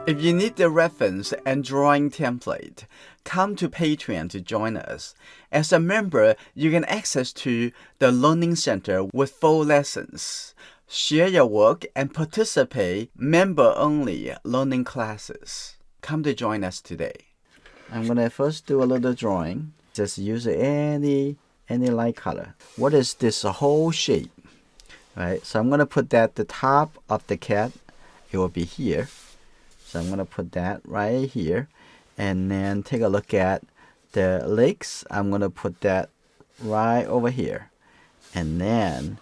If you need the reference and drawing template, come to Patreon to join us. As a member, you can access to the Learning Center with full lessons, share your work, and participate member-only learning classes. Come to join us today. I'm going to first do a little drawing. Just use any light color. What is this whole shape? Right, so I'm going to put that the top of the cat. It will be here. So I'm going to put that right here. And then take a look at the legs. I'm going to put that right over here. And then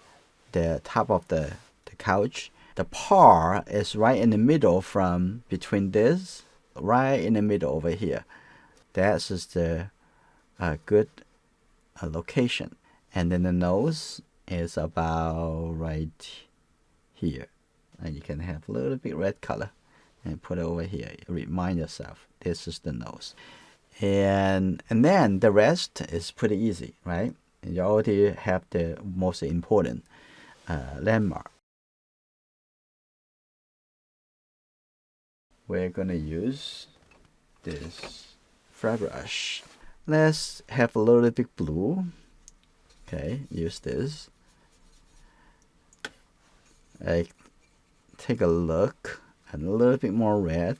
the top of the couch. The paw is right in the middle from between this. Right in the middle over here. That's just the good location. And then the nose is about right here. And you can have a little bit red color and put it over here. Remind yourself, this is the nose. And then the rest is pretty easy, right? You already have the most important landmark. We're going to use this flat brush. Let's have a little bit blue. Okay, use this. Take a look. And a little bit more red.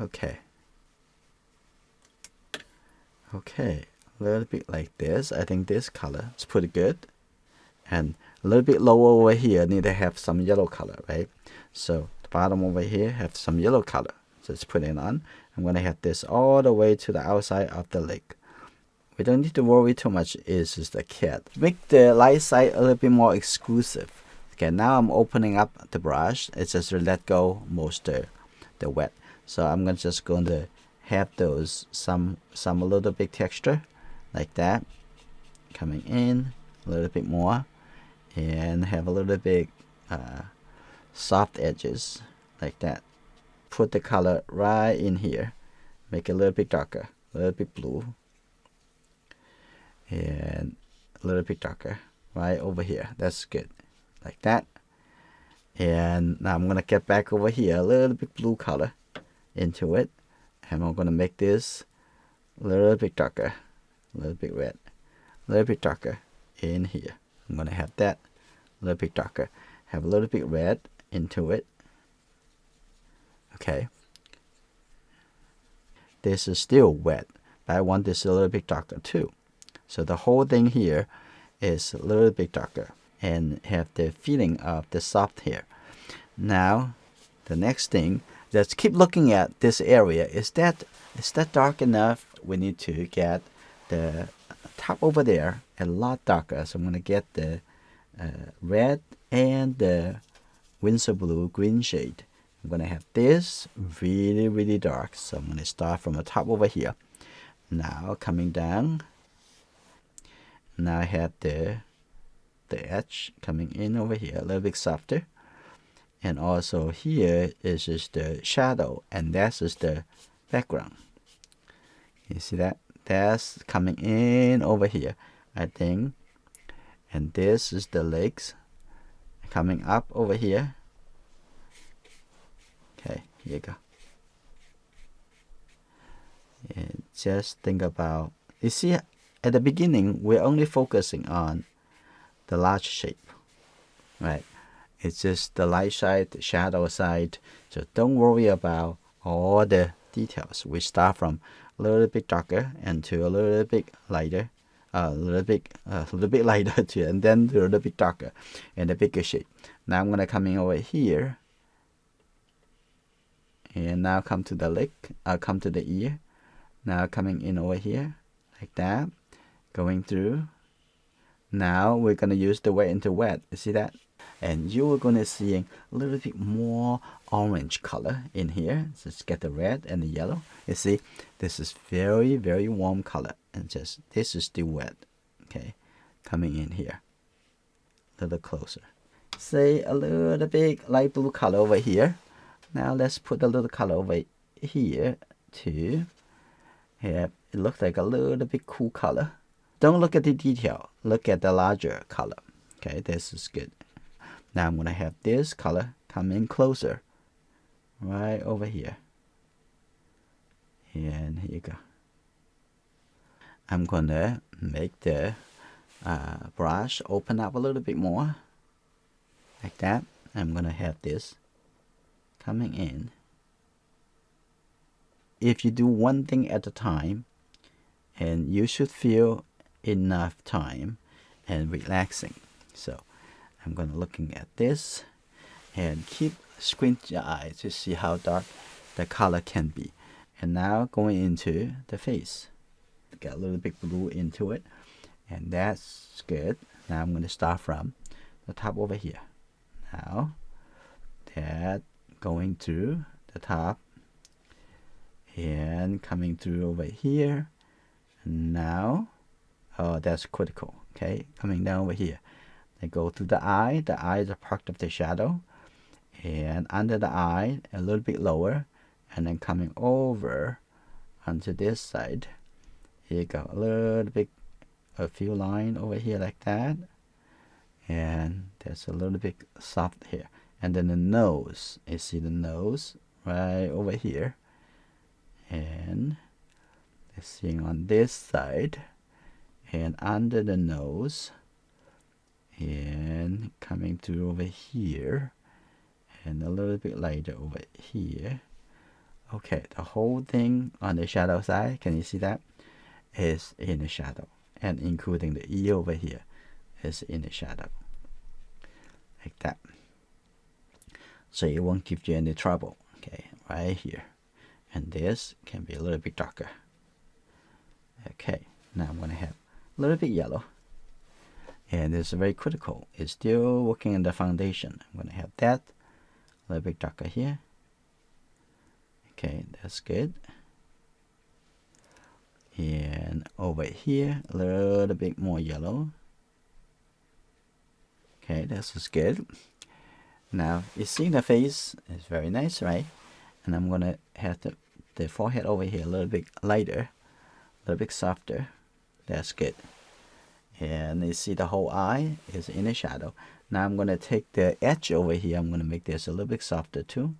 Okay, a little bit like this. I think this color is pretty good. And a little bit lower over here, need to have some yellow color, right? So the bottom over here have some yellow color. So let's put it on. I'm going to have this all the way to the outside of the leg. We don't need to worry too much. It's just the cat. Make the light side a little bit more exclusive. Okay, now I'm opening up the brush. It's just to let go most the wet. So I'm just going to have those some a little bit texture like that coming in a little bit more, and have a little bit soft edges like that. Put the color right in here. Make it a little bit darker, a little bit blue, and a little bit darker right over here. That's good. Like that. And now I'm going to get back over here, a little bit blue color into it. And I'm going to make this a little bit darker, a little bit red, a little bit darker in here. I'm going to have that a little bit darker. Have a little bit red into it. Okay. This is still wet, but I want this a little bit darker too. So the whole thing here is a little bit darker. And have the feeling of the soft hair. Now, the next thing, just keep looking at this area. Is that dark enough? We need to get the top over there a lot darker. So I'm going to get the red and the Winsor blue green shade. I'm going to have this really, really dark. So I'm going to start from the top over here. Now, coming down. Now I have the edge coming in over here a little bit softer, and also here is just the shadow, and that's just the background. You see that? That's coming in over here, I think, and this is the legs coming up over here. Okay, here you go. And just think about, you see, at the beginning we're only focusing on the large shape, right? It's just the light side, the shadow side. So don't worry about all the details. We start from a little bit darker and to a little bit lighter, a little bit lighter too, and then a little bit darker and a bigger shape. Now I'm gonna come in over here, and now come to the leg. Come to the ear. Now coming in over here like that, going through. Now we're going to use the wet into wet. You see that? And you are going to see a little bit more orange color in here. So just get the red and the yellow. You see, this is very, very warm color. And just, this is still wet. Okay, coming in here. A little closer. Say a little bit light blue color over here. Now let's put a little color over here too. Here, it looks like a little bit cool color. Don't look at the detail. Look at the larger color. Okay, this is good. Now I'm going to have this color come in closer. right over here. And here you go. I'm gonna make the brush open up a little bit more, like that. I'm gonna have this coming in. If you do one thing at a time, and you should feel enough time and relaxing. So I'm gonna looking at this and keep squint your eyes to see how dark the color can be. And now going into the face, get a little bit blue into it, and that's good. Now I'm going to start from the top over here. Now that going through the top and coming through over here. And now, oh, that's critical. Okay, coming down over here. They go through the eye. The eye is a part of the shadow, and under the eye a little bit lower, and then coming over onto this side. Here you go, a little bit, a few lines over here like that, and there's a little bit soft here. And then the nose, you see the nose right over here, and let's see on this side, and under the nose, and coming through over here, and a little bit lighter over here. Okay, the whole thing on the shadow side, can you see that? Is in the shadow, and including the ear over here is in the shadow, like that. So it won't give you any trouble. Okay, right here, and this can be a little bit darker. Okay, now I'm gonna have a little bit yellow, and it's very critical. It's still working on the foundation. I'm gonna have that a little bit darker here. Okay, that's good. And over here, a little bit more yellow. Okay, this is good. Now, you see the face is very nice, right? And I'm gonna have the forehead over here a little bit lighter, a little bit softer. That's good. And you see the whole eye is in the shadow. Now I'm gonna take the edge over here. I'm gonna make this a little bit softer too.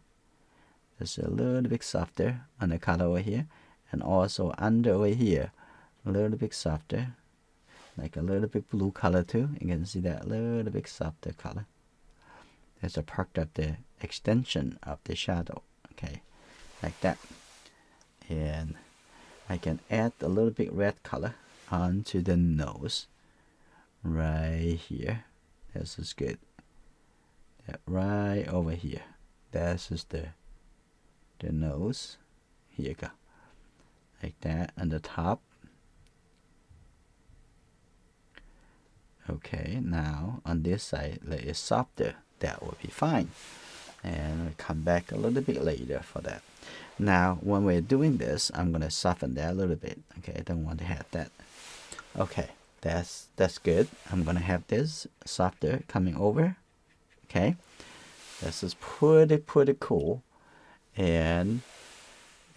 Just a little bit softer on the color over here, and also under over here, a little bit softer, like a little bit blue color too. You can see that, a little bit softer color. That's a part of the extension of the shadow. Okay, like that. And I can add a little bit red color onto the nose right here. This is good. That right over here. This is the nose. Here you go, like that on the top. Okay, now on this side, let it softer. That will be fine, and we'll come back a little bit later for that. Now when we're doing this, I'm gonna soften that a little bit. Okay, I don't want to have that. Okay, that's good. I'm gonna have this softer coming over. Okay, this is pretty cool. And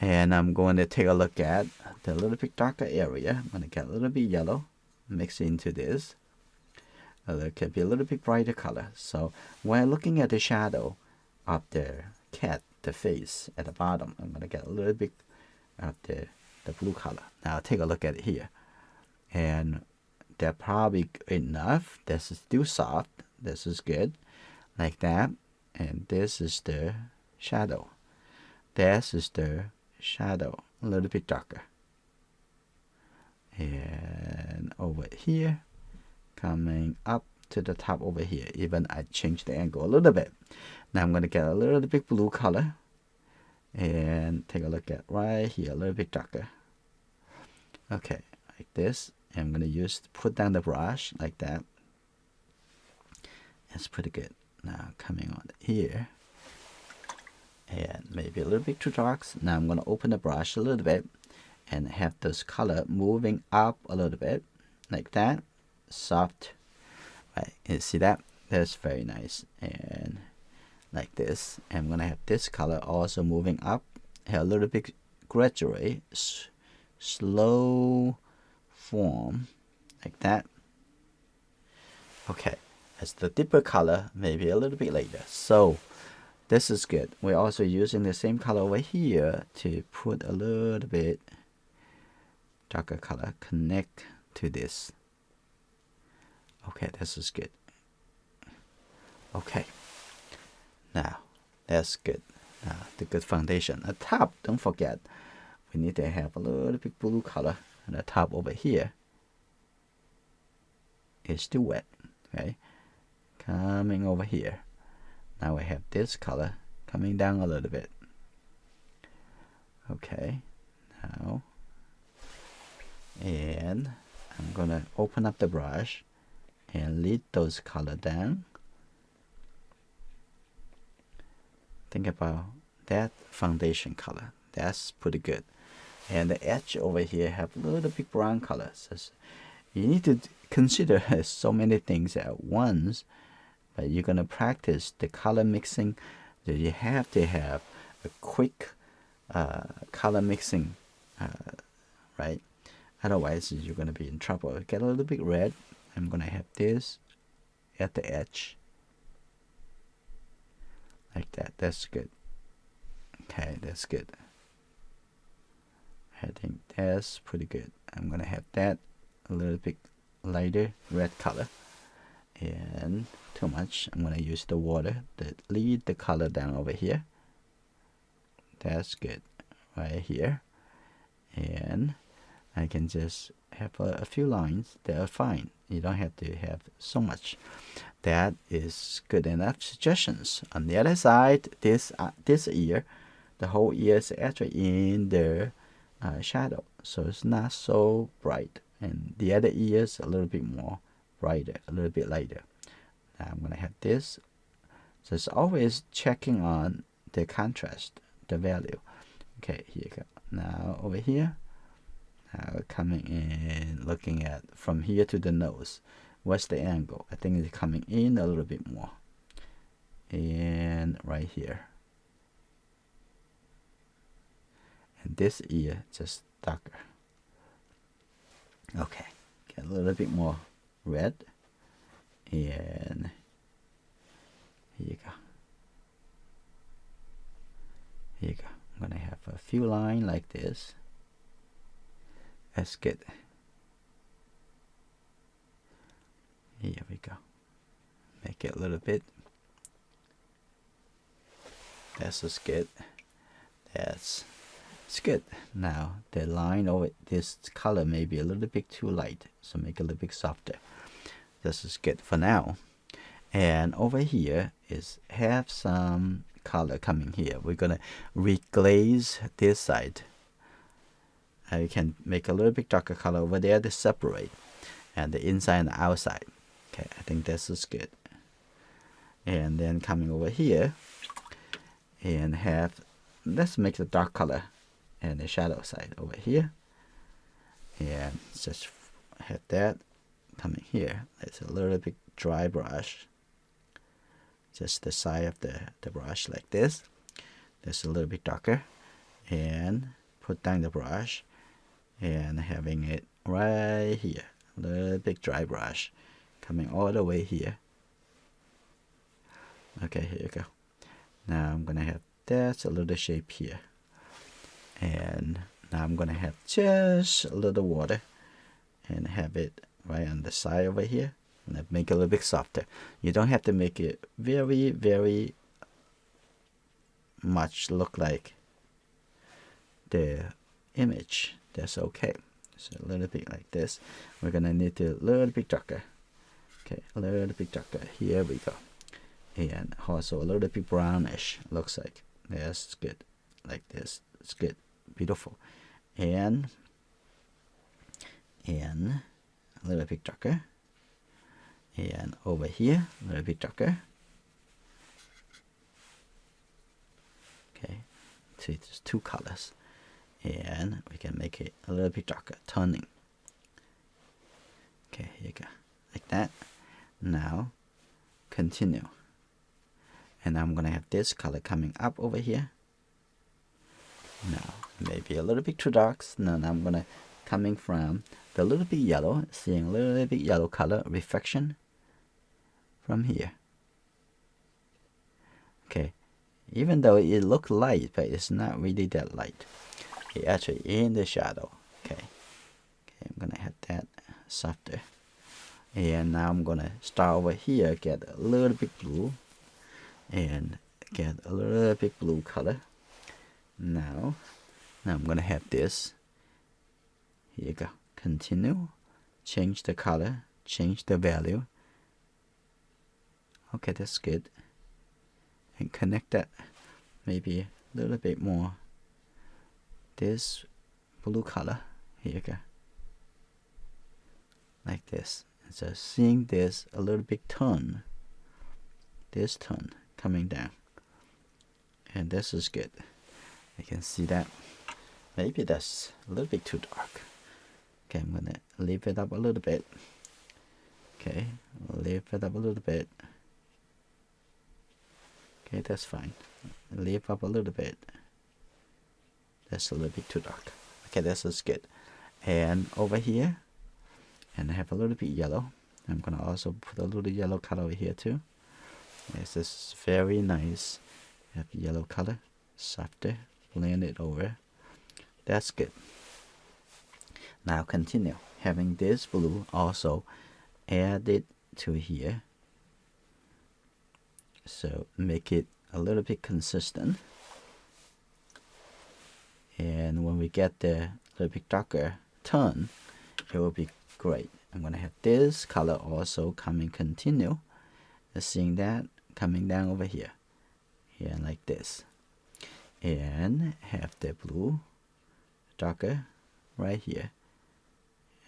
I'm going to take a look at the little bit darker area. I'm going to get a little bit yellow, mix into this. It could be a little bit brighter color. So when looking at the shadow of the cat, the face at the bottom, I'm going to get a little bit of the blue color. Now take a look at it here. And that's probably enough. This is still soft. This is good. Like that. And this is the shadow. This is the shadow, a little bit darker. And over here, coming up to the top over here. Even I changed the angle a little bit. Now I'm going to get a little bit blue color. And take a look at right here, a little bit darker. Okay, like this. I'm going to put down the brush like that. That's pretty good. Now coming on here. And maybe a little bit too dark. Now I'm going to open the brush a little bit and have this color moving up a little bit, like that. Soft. Right, you see that? That's very nice. And like this. I'm going to have this color also moving up a little bit gradually, slow form, like that. Okay, as the deeper color, maybe a little bit later. So this is good. We're also using the same color over here to put a little bit darker color, connect to this. Okay, this is good. Okay, now that's good. The good foundation. At top, don't forget, we need to have a little bit blue color. And the top over here is still wet. Okay, coming over here. Now we have this color coming down a little bit. Okay, now, and I'm gonna open up the brush and lead those color down. Think about that foundation color. That's pretty good. And the edge over here have a little bit brown color. So you need to consider so many things at once, but you're gonna practice the color mixing. So you have to have a quick color mixing, right? Otherwise, you're gonna be in trouble. Get a little bit red. I'm gonna have this at the edge, like that. That's good. Okay, that's good. I think that's pretty good. I'm gonna have that a little bit lighter red color, and too much, I'm gonna use the water to lead the color down over here. That's good, right here. And I can just have a few lines that are fine. You don't have to have so much. That is good enough suggestions. On the other side, this ear, the whole ear is actually in the shadow, so it's not so bright. And the other ear is a little bit more brighter, a little bit lighter. Now I'm gonna have this. So it's always checking on the contrast, the value. Okay, here you go. Now over here, now coming in, looking at from here to the nose. What's the angle? I think it's coming in a little bit more. And right here. And this ear just darker. Okay, get a little bit more red. And here you go. Here you go. I'm gonna have a few lines like this. That's good. Here we go. Make it a little bit. That's just good. It's good. Now the line over this color may be a little bit too light, so make it a little bit softer. This is good for now. And over here is have some color coming here. We're gonna reglaze this side. You can make a little bit darker color over there to separate, and the inside and the outside. Okay, I think this is good. And then coming over here and have, let's make the dark color and the shadow side over here, and just have that coming here. It's a little bit dry brush, just the side of the brush like this. That's a little bit darker, and put down the brush and having it right here, a little bit dry brush coming all the way here. Okay, here you go. Now I'm gonna have that's a little shape here, and now I'm gonna have just a little water and have it right on the side over here, and make it a little bit softer. You don't have to make it very, very much look like the image. That's okay. So a little bit like this. We're gonna need a little bit darker. Okay, a little bit darker. Here we go. And also a little bit brownish, looks like. That's good. Like this. It's good. Beautiful. And a little bit darker. And over here, a little bit darker. Okay, so it's two colors. And we can make it a little bit darker, turning. Okay, here you go. Like that. Now, continue. And I'm gonna have this color coming up over here. Now, maybe a little bit too dark. Now I'm gonna coming from the little bit yellow, seeing a little bit yellow color reflection from here. Okay, Even though it looks light, but it's not really that light. It's actually in the shadow. Okay. Okay, I'm gonna have that softer. And now I'm gonna start over here, get a little bit blue, and get a little bit blue color. Now I'm gonna have this. Here you go. Continue. Change the color. Change the value. Okay, that's good. And connect that maybe a little bit more. This blue color. Here you go. Like this. So seeing this a little bit tone. This tone coming down. And this is good. I can see that. Maybe that's a little bit too dark. Okay, I'm gonna leave it up a little bit. Okay, leave it up a little bit. Okay, that's fine. Leave up a little bit. That's a little bit too dark. Okay, this is good. And over here, and I have a little bit yellow. I'm gonna also put a little yellow color over here too. This is very nice. Have yellow color, softer, blend it over. That's good. Now continue. Having this blue also added to here. So make it a little bit consistent. And when we get the little bit darker tone, it will be great. I'm gonna have this color also coming continue. Seeing that coming down over here. Here like this. And have the blue darker right here.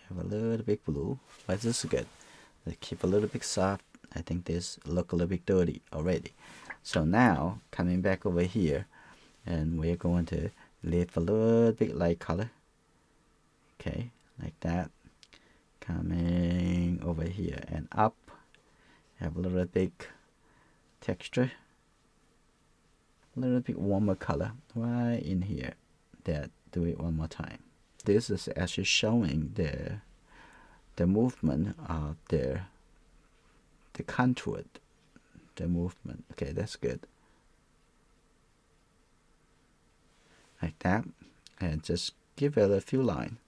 Have a little bit blue, but this is good. Let's keep a little bit soft. I think this look a little bit dirty already. So now coming back over here, and we're going to leave a little bit light color. Okay, like that. Coming over here and up. Have a little bit texture. A little bit warmer color right in here. That do it one more time. This is actually showing the movement of the contour, the movement. Okay, that's good. Like that, and just give it a few lines.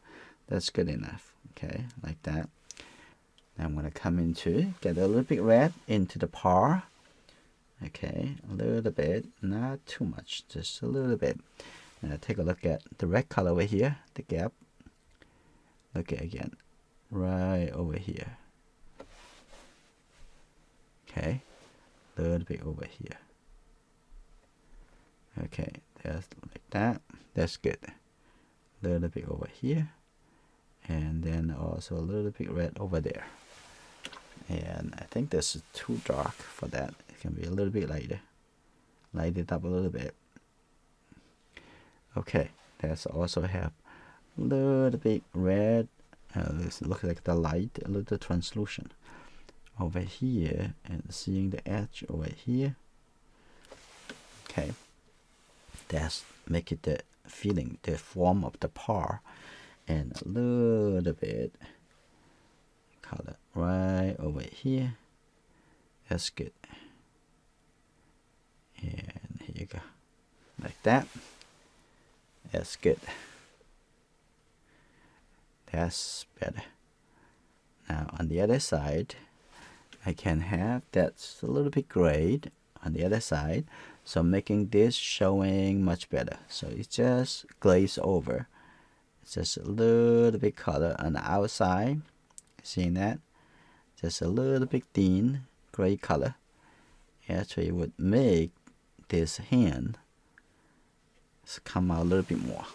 That's good enough. Okay, like that. Now I'm gonna come into get a little bit red into the paw. Okay, a little bit, not too much, just a little bit. And take a look at the red color over here, the gap. Look at again, right over here. Okay, a little bit over here. Okay, that's like that. That's good. A little bit over here, and then also a little bit red over there. And I think this is too dark for that. It can be a little bit lighter. Light it up a little bit. Okay, let's also have a little bit red. This looks like the light, a little translucent over here, and seeing the edge over here. Okay, that's make it the feeling, the form of the paw, and a little bit color right over here. That's good. And here you go, like that. That's good. That's better. Now on the other side, I can have that's a little bit gray on the other side, so making this showing much better. So it's just glaze over. It's just a little bit color on the outside. Seeing that? Just a little bit thin gray color. Actually, would make this hand come out a little bit more.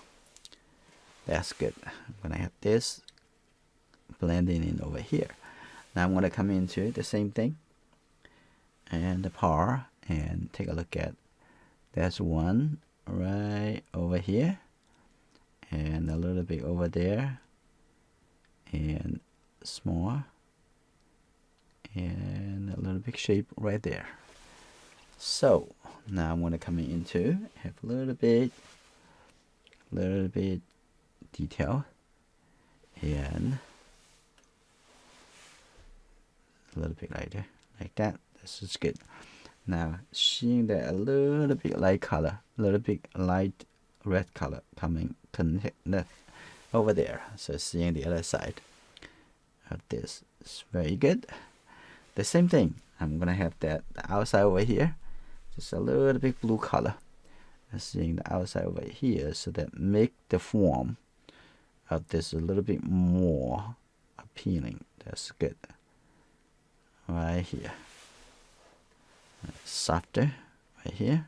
That's good. I'm gonna have this blending in over here. Now I'm gonna come into the same thing and the paw and take a look at. There's one right over here and a little bit over there and small and a little bit shape right there. So now I'm going to come into have a little bit detail and a little bit lighter like that. This is good. Now, seeing that a little bit light color, a little bit light red color coming connect over there. So seeing the other side of this is very good. The same thing, I'm gonna have that the outside over here, just a little bit blue color. And seeing the outside over here, so that make the form of this a little bit more appealing. That's good. Right here. Softer right here.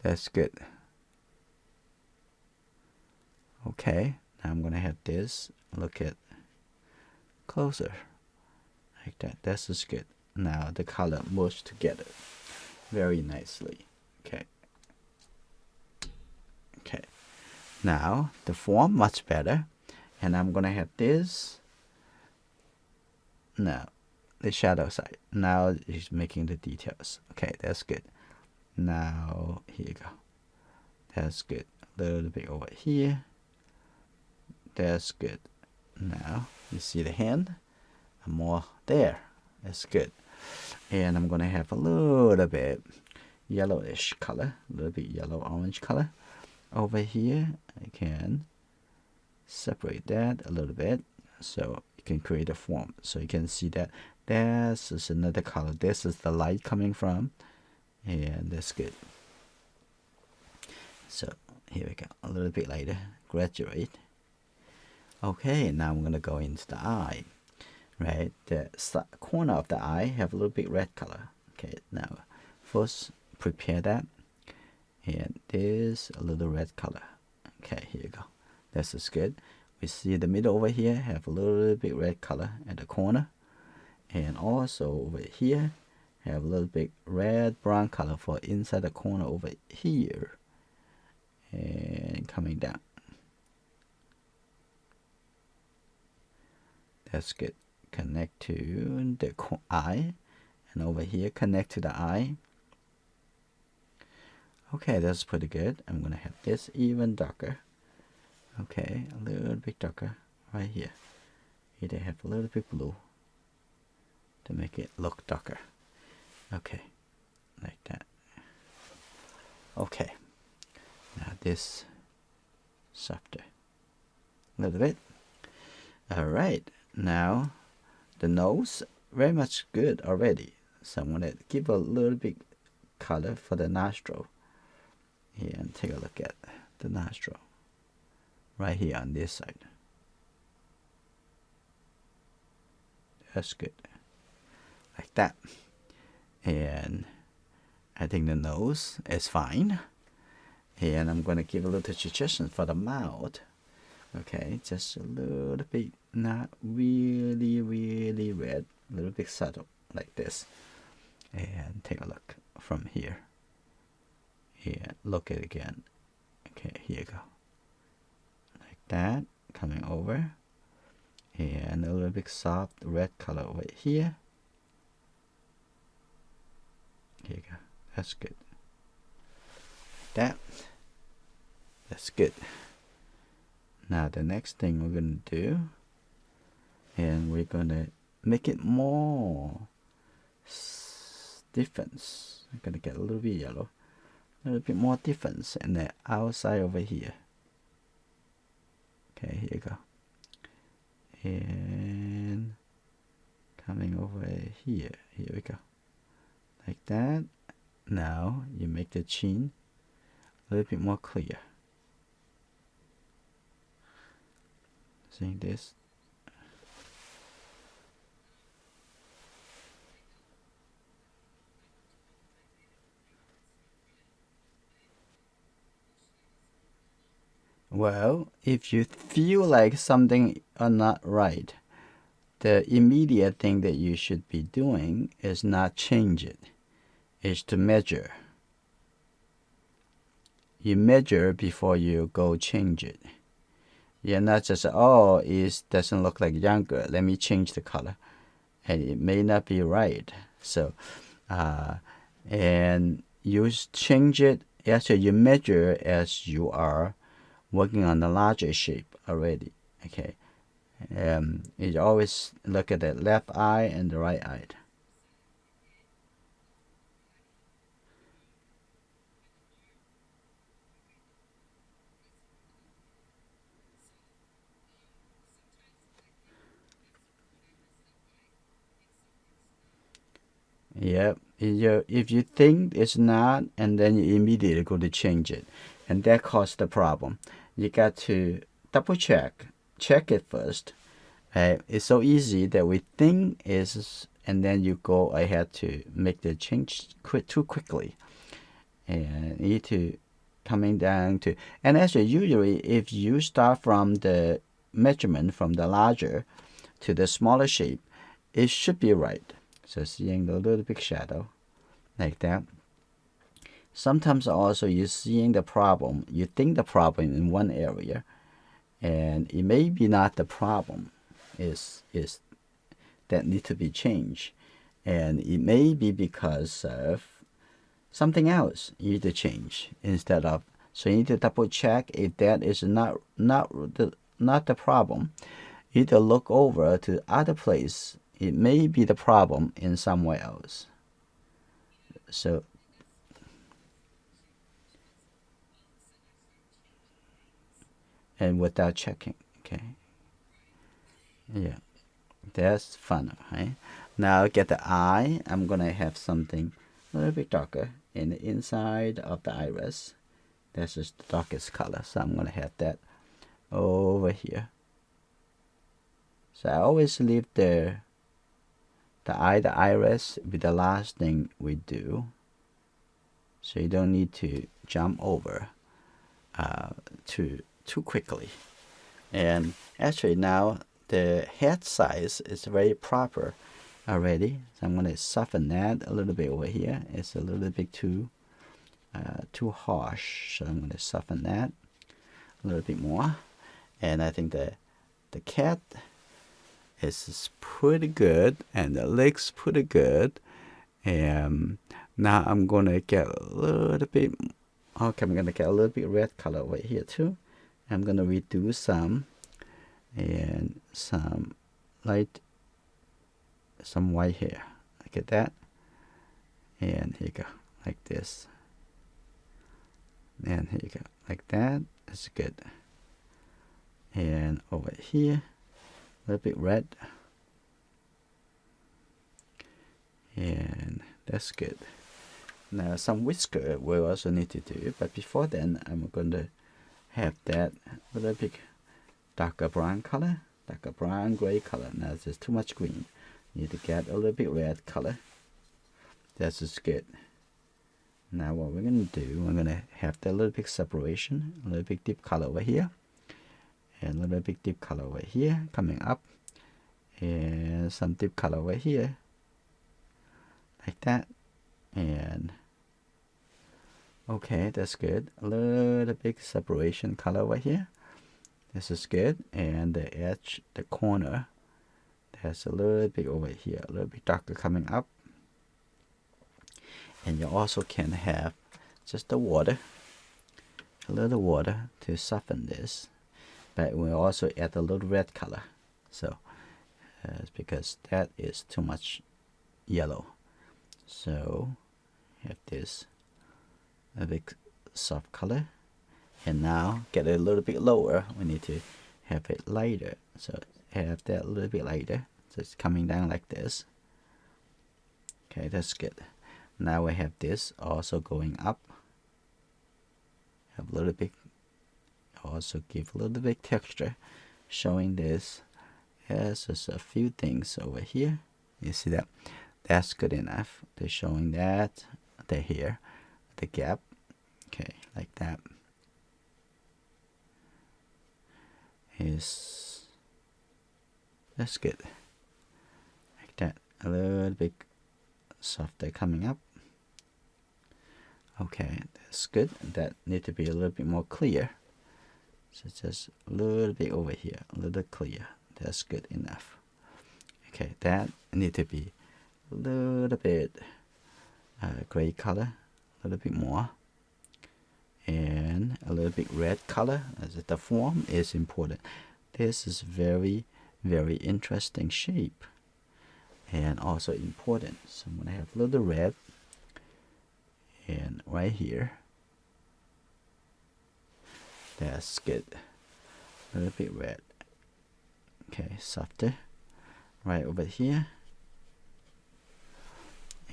That's good. Okay, now I'm gonna have this look at closer like that. This is good. Now the color moves together very nicely. Okay. Okay. Now the form much better, and I'm gonna have this. Now the shadow side. Now he's making the details. Okay, that's good. Now here you go. That's good. A little bit over here. That's good. Now you see the hand. More there. That's good. And I'm gonna have a little bit yellowish color, a little bit yellow orange color over here. I can separate that a little bit so you can create a form. So you can see that this is another color. This is the light coming from, and that's good. So here we go, a little bit lighter, graduate. Okay, now I'm gonna go into the eye. Right, the corner of the eye have a little bit red color. Okay, now first prepare that, and this a little red color. Okay, here you go. This is good. We see the middle over here have a little bit red color at the corner, and also over here have a little bit red brown color for inside the corner over here, and coming down. That's good. Connect to the eye, and over here connect to the eye. Okay, that's pretty good. I'm gonna have this even darker. Okay, a little bit darker right here. Here they have a little bit blue to make it look darker. Okay, like that. Okay, now this softer a little bit. All right, now the nose very much good already. So I'm gonna give a little bit color for the nostril. Here, and take a look at the nostril right here on this side. That's good, like that. And I think the nose is fine. And I'm gonna give a little suggestion for the mouth. Okay, just a little bit, not really red, a little bit subtle like this. And take a look from here. Here, look at it again. Okay, here you go. Like that, coming over. And a little bit soft red color over here. Here you go. That's good. That's good. Now the next thing we're gonna do, and we're gonna make it more difference. I'm gonna get a little bit yellow, a little bit more difference in the outside over here. Okay, here you go. And coming over here, here we go. Like that. Now you make the chin a little bit more clear. Seeing this. Well, if you feel like something are not right, the immediate thing that you should be doing is not change it, is to measure. You measure before you go change it. You're not just, oh, it doesn't look like younger, let me change the color. And it may not be right. So, and you change it, actually you measure as you are working on the larger shape already. Okay, You always look at the left eye and the right eye. Yep. If you think it's not, and then you immediately go to change it, and that causes the problem. You got to double check it first. It's so easy that we think is, and then you go ahead to make the change too quickly, and you need to coming down to. And actually, usually, if you start from the measurement from the larger to the smaller shape, it should be right. So seeing the little big shadow like that. Sometimes also you're seeing the problem. You think the problem in one area, and it may be not the problem is that need to be changed, and it may be because of something else you need to change instead of. So you need to double check if that is not the problem. You need to look over to other place. It may be the problem in somewhere else. So and without checking, okay. Yeah, that's fun, right? Now get the eye. I'm gonna have something a little bit darker in the inside of the iris. That's just the darkest color, so I'm gonna have that over here. So I always leave the iris with the last thing we do, so you don't need to jump over too quickly. And actually now the head size is very proper already, so I'm gonna soften that a little bit over here. It's a little bit too harsh, so I'm gonna soften that a little bit more. And I think the cat is pretty good, and the legs pretty good. And now I'm gonna get a little bit. Okay, I'm gonna get a little bit red color over here too. I'm gonna redo some and some light, some white here. Look at that. And here you go, like this. And here you go, like that. That's good. And over here, a little bit red. And that's good. Now some whisker we also need to do, but before then I'm going to have that little bit darker brown color, darker brown gray color. Now there's too much green. You need to get a little bit red color. That's just good. Now what we're going to do, we're going to have that little bit separation, a little bit deep color over here, and a little bit deep color over here coming up, and some deep color over here, like that. And okay, that's good. A little bit separation color over here. This is good. And the edge, the corner, there's a little bit over here, a little bit darker coming up. And you also can have just the water, a little water to soften this. But we also add a little red color. So because that is too much yellow. So have this a big soft color, and now get it a little bit lower. We need to have it lighter, so have that a little bit lighter, so it's coming down like this. Okay, that's good. Now we have this also going up, have a little bit, also give a little bit texture, showing this. Yes, there's a few things over here. You see that? That's good enough. They're showing that they're here, the gap. Okay, like that. That's good. Like that. A little bit softer coming up. Okay, that's good. That need to be a little bit more clear. So just a little bit over here, a little clear. That's good enough. Okay, that need to be a little bit gray color, a little bit more, and a little bit red color. As the form is important. This is very very interesting shape and also important. So I'm gonna have a little red and right here. That's good. A little bit red. Okay, softer. Right over here.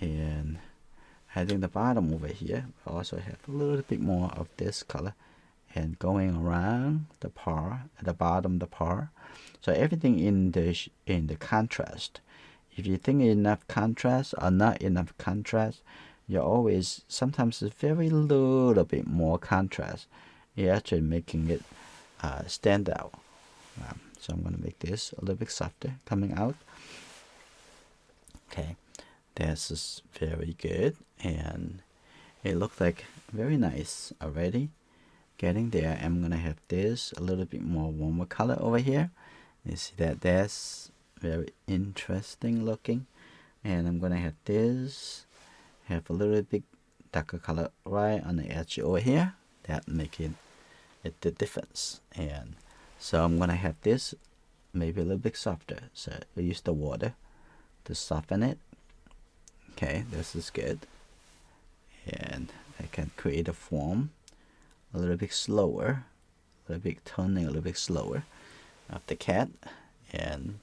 And I think the bottom over here will also have a little bit more of this color. And going around the paw, at the bottom the paw. So everything in the contrast. If you think enough contrast or not enough contrast, you're always, sometimes it's very little bit more contrast. You're actually making it stand out. So I'm going to make this a little bit softer coming out. Okay, this is very good, and it looks like very nice already. Getting there. I'm going to have this a little bit more warmer color over here. You see that that's very interesting looking. And I'm going to have this, have a little bit darker color right on the edge over here. That making it the difference. And so I'm going to have this maybe a little bit softer. So I use the water to soften it. Okay, this is good. And I can create a form a little bit slower, a little bit turning a little bit slower of the cat. And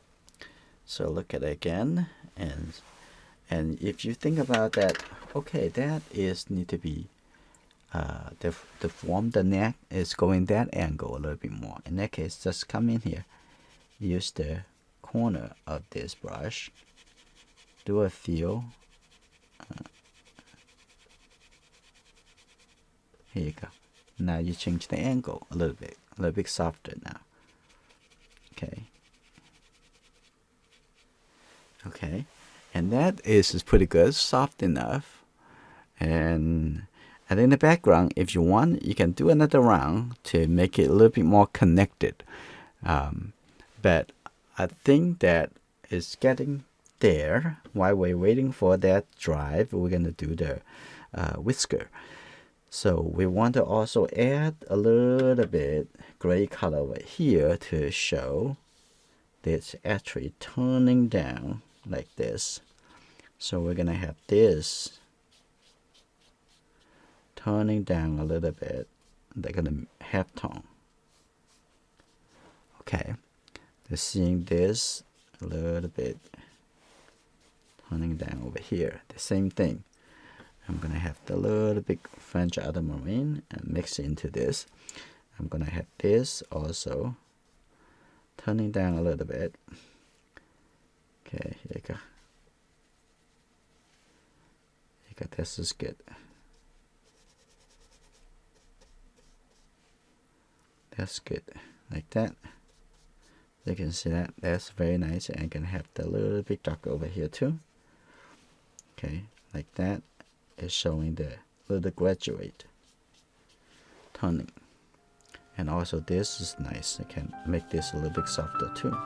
so look at it again, and if you think about that, okay, that is need to be the form, the neck is going that angle a little bit more. In that case, just come in here, use the corner of this brush, do a feel. Here you go. Now you change the angle a little bit softer now. Okay. Okay, and that is pretty good, soft enough. And in the background, if you want, you can do another round to make it a little bit more connected. But I think that it's getting there. While we're waiting for that drive, we're gonna do the whisker. So we want to also add a little bit gray color over here to show that it's actually turning down like this. So we're gonna have this turning down a little bit. They're gonna half tone. Okay, they're seeing this a little bit turning down over here. The same thing. I'm gonna have the little bit French ultramarine and mix into this. I'm gonna have this also turning down a little bit. Okay, here you go. Here you go. This is good. That's good, like that. You can see that that's very nice, and I can have the little bit dark over here too. Okay, like that. Is showing the little graduate turning. And also this is nice. I can make this a little bit softer too.